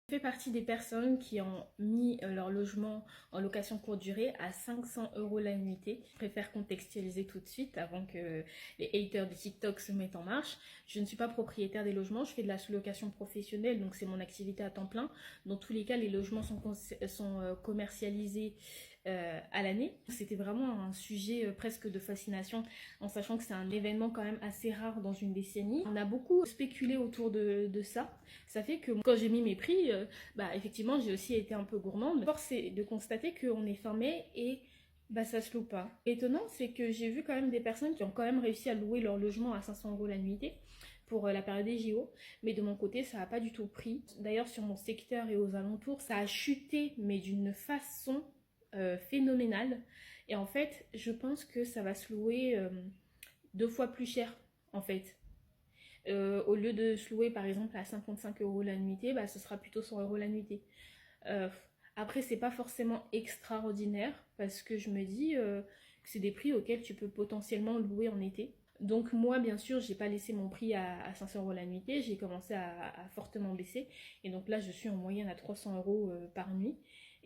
Je fais partie des personnes qui ont mis leur logement en location courte durée à 500 euros la nuitée. Je préfère contextualiser tout de suite avant que les haters de TikTok se mettent en marche. Je ne suis pas propriétaire des logements, je fais de la sous-location professionnelle, donc c'est mon activité à temps plein. Dans tous les cas, les logements sont commercialisés à l'année. C'était vraiment un sujet presque de fascination, en sachant que c'est un événement quand même assez rare dans une décennie. On a beaucoup spéculé autour de ça. Ça fait que quand j'ai mis mes prix, effectivement, j'ai aussi été un peu gourmande. Force est de constater qu'on est fermé et ça se loue pas. Étonnant, c'est que j'ai vu quand même des personnes qui ont quand même réussi à louer leur logement à 500 euros la nuitée pour la période des JO, mais de mon côté, ça n'a pas du tout pris. D'ailleurs, sur mon secteur et aux alentours, ça a chuté, mais d'une façon phénoménale. Et en fait, je pense que ça va se louer 2 fois plus cher, en fait. Au lieu de se louer par exemple à 55 euros la nuitée, ce sera plutôt 100 euros la nuitée. Euh, Après, c'est pas forcément extraordinaire parce que je me dis que c'est des prix auxquels tu peux potentiellement louer en été. Donc moi, bien sûr, j'ai pas laissé mon prix à 500 euros la nuitée, j'ai commencé à fortement baisser. Et donc là, je suis en moyenne à 300 euros par nuit.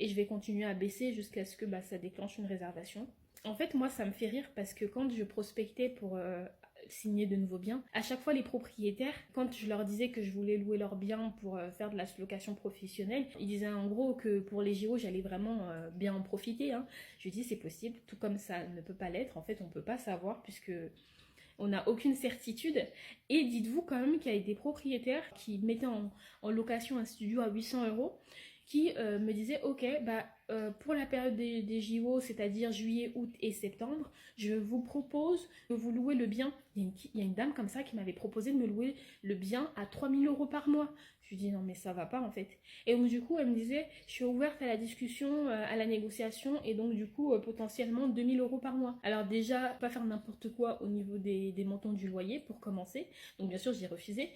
Et je vais continuer à baisser jusqu'à ce que ça déclenche une réservation. En fait, moi, ça me fait rire parce que quand je prospectais pour signer de nouveaux biens, à chaque fois, les propriétaires, quand je leur disais que je voulais louer leurs biens pour faire de la location professionnelle, ils disaient en gros que pour les JO, j'allais vraiment bien en profiter. Hein. Je dis c'est possible, tout comme ça ne peut pas l'être. En fait, on ne peut pas savoir puisque on n'a aucune certitude. Et dites-vous quand même qu'il y a des propriétaires qui mettaient en location un studio à 800 euros qui me disaient ok, pour la période des JO, c'est-à-dire juillet, août et septembre, je vous propose de vous louer le bien. Il y a une dame comme ça qui m'avait proposé de me louer le bien à 3000 euros par mois. Je lui dis non mais ça va pas en fait. Et donc du coup elle me disait je suis ouverte à la discussion, à la négociation et donc du coup potentiellement 2000 euros par mois. Alors déjà pas faire n'importe quoi au niveau des montants du loyer pour commencer. Donc bien sûr j'ai refusé.